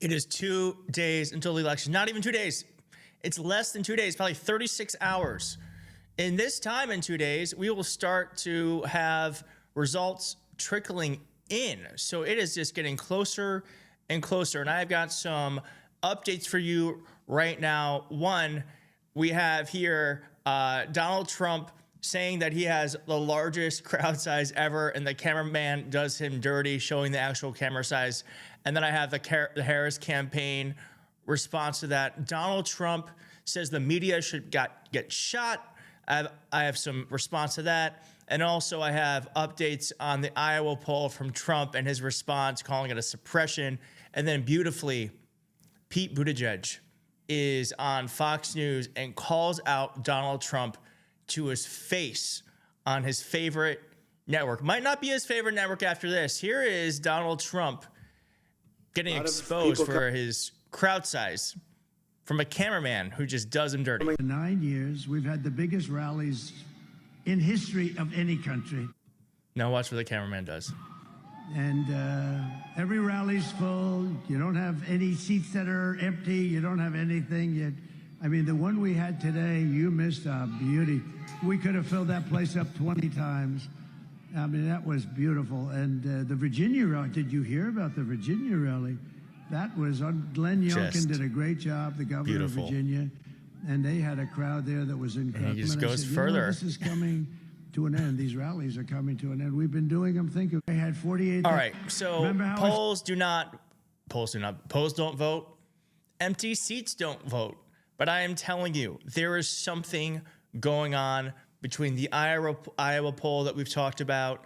It is 2 days until the election. Not even 2 days. It's less than 2 days, probably 36 hours. In this time in 2 days, we will start to have results trickling in. So it is just getting closer and closer. And I've got some updates for you right now. One, we have here Donald Trump saying that he has the largest crowd size ever, and the cameraman does him dirty, showing the actual camera size. And then I have the Harris campaign response to that. Donald Trump says the media should get shot. I have some response to that. And also I have updates on the Iowa poll from Trump and his response, calling it a suppression. And then beautifully, Pete Buttigieg is on Fox News and calls out Donald Trump to his face on his favorite network. Might not be his favorite network after this. Here is Donald Trump getting exposed for his crowd size from a cameraman who just does him dirty. For 9 years, we've had the biggest rallies in history of any country. Now watch what the cameraman does. And every rally's full. You don't have any seats that are empty. You don't have anything yet. I mean, the one we had today, you missed a beauty. We could have filled that place up 20 times. I mean, that was beautiful. And the Virginia rally, did you hear about the Virginia rally? That was, Glenn Youngkin did a great job, the governor of Virginia. And they had a crowd there that was incredible. And he just goes said, further. This is coming to an end. These rallies are coming to an end. We've been doing them. Think of, they had 48. All right. So polls don't vote. Empty seats don't vote. But I am telling you, there is something going on between the Iowa poll that we've talked about.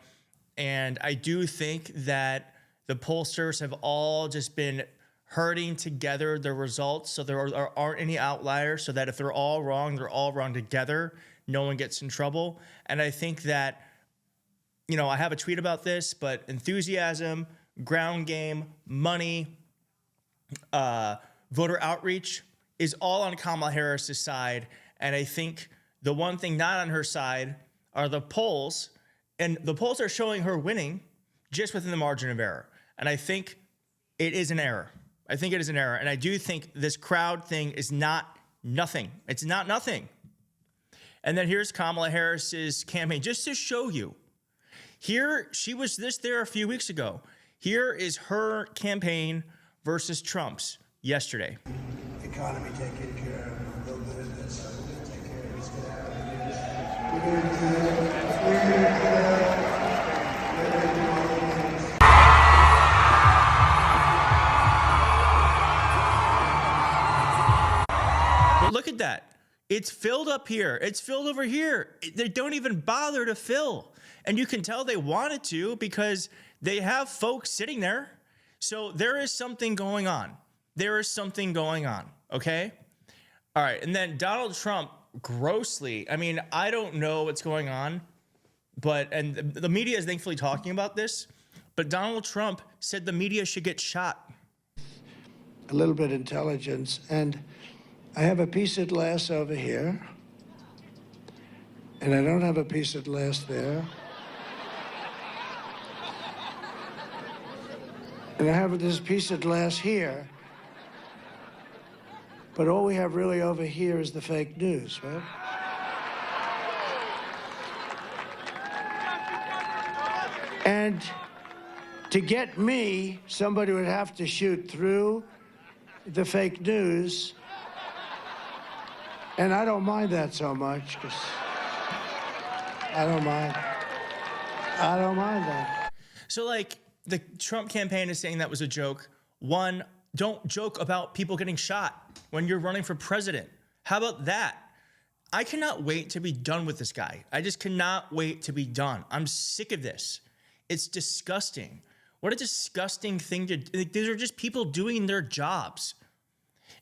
And I do think that the pollsters have all just been herding together the results so there aren't any outliers, so that if they're all wrong together. No one gets in trouble. And I think that, you know, I have a tweet about this, but enthusiasm, ground game, money, voter outreach is all on Kamala Harris's side. And I think the one thing not on her side are the polls. And the polls are showing her winning just within the margin of error. And I think it is an error. I think it is an error. And I do think this crowd thing is not nothing. It's not nothing. And then here's Kamala Harris's campaign, just to show you. Here, she was there a few weeks ago. Here is her campaign versus Trump's yesterday. Economy taken care of, a little bit of this, we're going to take care of this, we're going But look at that. It's filled up here. It's filled over here. They don't even bother to fill. And you can tell they wanted to because they have folks sitting there. So there is something going on. There is something going on, okay? All right, and then Donald Trump grossly, I mean, I don't know what's going on, and the media is thankfully talking about this, but Donald Trump said the media should get shot. a little bit of intelligence, and I have a piece of glass over here, and I don't have a piece of glass there. And I have this piece of glass here, but all we have really over here is the fake news, right? And to get me, somebody would have to shoot through the fake news. And I don't mind that so much, because I don't mind that. So, like, the Trump campaign is saying that was a joke. One, don't joke about people getting shot when you're running for president. How about that? I cannot wait to be done with this guy. I just cannot wait to be done. I'm sick of this. It's disgusting. What a disgusting thing to do. These are just people doing their jobs.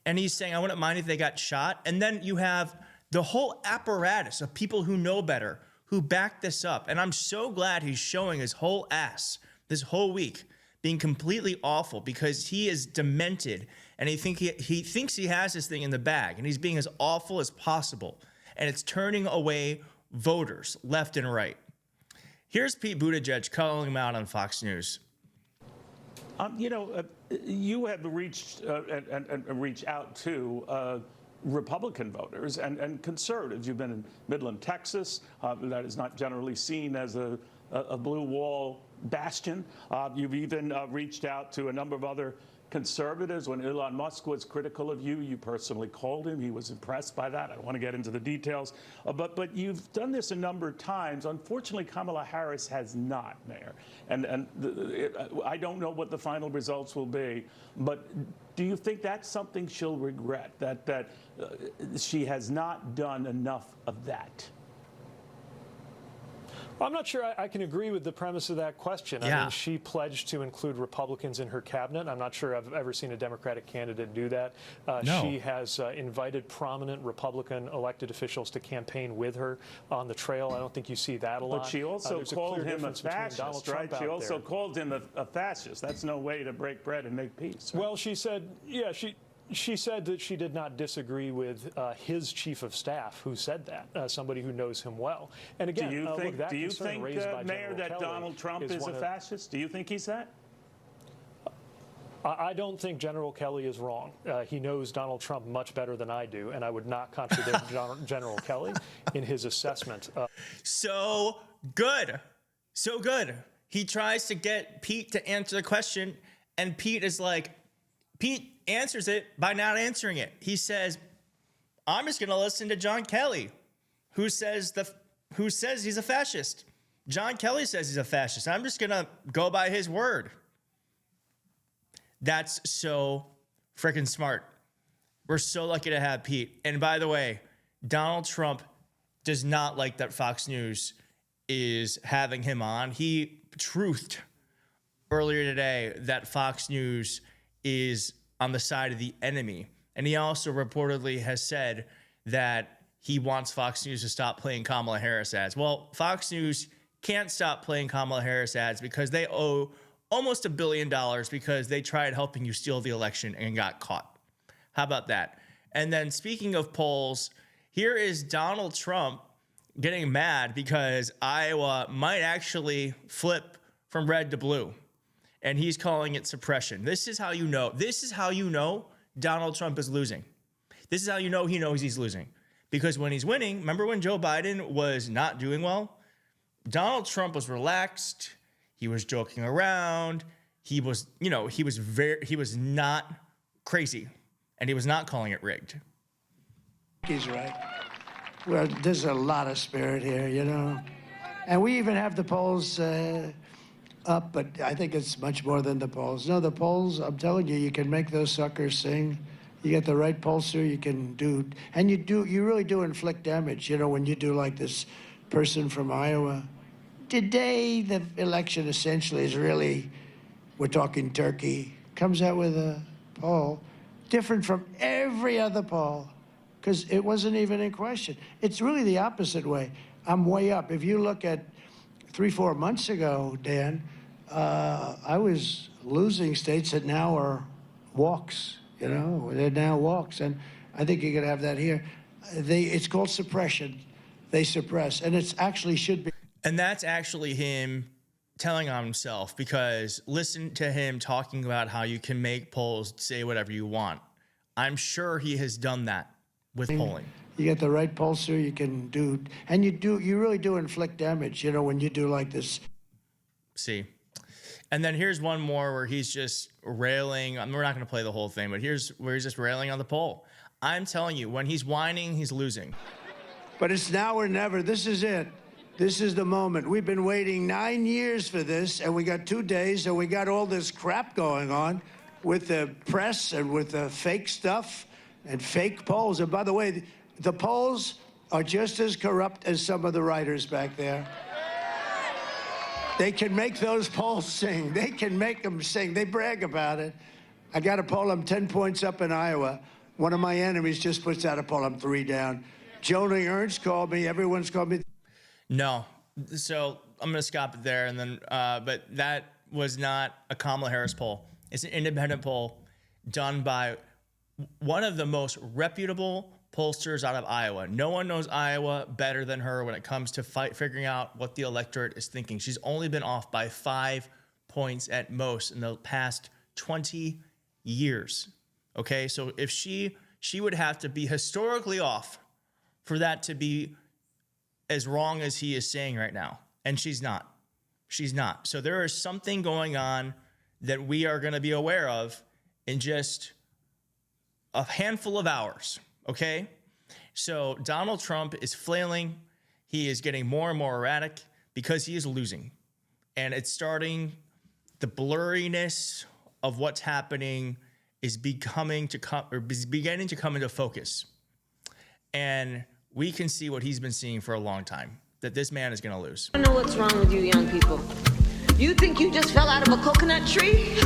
And he's saying, I wouldn't mind if they got shot. And then you have the whole apparatus of people who know better, who back this up. And I'm so glad he's showing his whole ass this whole week, being completely awful, because he is demented and he thinks he has this thing in the bag, and he's being as awful as possible. And it's turning away voters left and right. Here's Pete Buttigieg calling him out on Fox News. You have reached and reach out to Republican voters and conservatives. You've been in Midland, Texas. That is not generally seen as a blue wall bastion. You've even reached out to a number of other conservatives. When Elon Musk was critical of you, you personally called him. He was impressed by that. I don't want to get into the details. But you've done this a number of times. Unfortunately, Kamala Harris has not, Mayor. I don't know what the final results will be. But do you think that's something she'll regret, that she has not done enough of that? Well, I'm not sure I can agree with the premise of that question. Yeah. I mean, she pledged to include Republicans in her cabinet. I'm not sure I've ever seen a Democratic candidate do that. No. She has invited prominent Republican elected officials to campaign with her on the trail. I don't think you see that a lot. But she also called him a difference between Donald fascist, Trump right? She out also there. called him a fascist. That's no way to break bread and make peace. Right? Well, she said, yeah, she said that she did not disagree with his chief of staff, who said that, somebody who knows him well. And again, do you think, look, that Mayor, that Donald Trump is a fascist? Do you think he's that? I don't think General Kelly is wrong. He knows Donald Trump much better than I do, and I would not contradict General Kelly in his assessment. So good. So good. He tries to get Pete to answer the question, and Pete answers it by not answering it. He says, I'm just going to listen to John Kelly, who says he's a fascist. John Kelly says he's a fascist. I'm just going to go by his word. That's so freaking smart. We're so lucky to have Pete. And by the way, Donald Trump does not like that Fox News is having him on. He truthed earlier today that Fox News is on the side of the enemy. And he also reportedly has said that he wants Fox News to stop playing Kamala Harris ads. Well, Fox News can't stop playing Kamala Harris ads because they owe almost $1 billion because they tried helping you steal the election and got caught. How about that? And then speaking of polls, here is Donald Trump getting mad because Iowa might actually flip from red to blue. And he's calling it suppression. This is how you know. This is how you know Donald Trump is losing. This is how you know he knows he's losing. Because when he's winning, remember when Joe Biden was not doing well? Donald Trump was relaxed. He was joking around. He was not crazy. And he was not calling it rigged. He's right. Well, there's a lot of spirit here, you know. And we even have the polls up, but I think it's much more than the polls. No, the polls, I'm telling you, you can make those suckers sing. You get the right pollster, you can do, and you really do inflict damage, you know, when you do like this person from Iowa. Today, the election essentially is really, we're talking Turkey, comes out with a poll different from every other poll because it wasn't even in question. It's really the opposite way. I'm way up. If you look at 3-4 months ago, Dan, I was losing states that now are walks, you know, they're now walks. And I think you're going to have that here. It's called suppression. They suppress. And it's actually should be. And that's actually him telling on himself because listen to him talking about how you can make polls say whatever you want. I'm sure he has done that with polling. You get the right pollster, you can do, and you really do inflict damage, you know, when you do like this. See. And then here's one more where he's just railing. We're not going to play the whole thing, but here's where he's just railing on the poll. I'm telling you, when he's whining, he's losing. But it's now or never. This is it. This is the moment. We've been waiting 9 years for this, and we got 2 days, and we got all this crap going on with the press and with the fake stuff and fake polls. And by the way, the polls are just as corrupt as some of the writers back there. They can make those polls sing. They can make them sing. They brag about it. I got a poll. I'm 10 points up in Iowa. One of my enemies just puts out a poll. I'm 3 down. Joni Ernst called me. Everyone's called me. No. So I'm going to stop it there. And then, but that was not a Kamala Harris poll. It's an independent poll done by one of the most reputable pollsters out of Iowa. No one knows Iowa better than her when it comes to figuring out what the electorate is thinking. She's only been off by 5 points at most in the past 20 years. Okay, so if she would have to be historically off for that to be as wrong as he is saying right now. And she's not. She's not. So there is something going on that we are going to be aware of in just a handful of hours, okay? So Donald Trump is flailing. He is getting more and more erratic because he is losing. And it's starting, the blurriness of what's happening is beginning to come into focus. And we can see what he's been seeing for a long time, that this man is going to lose. I don't know what's wrong with you young people. You think you just fell out of a coconut tree?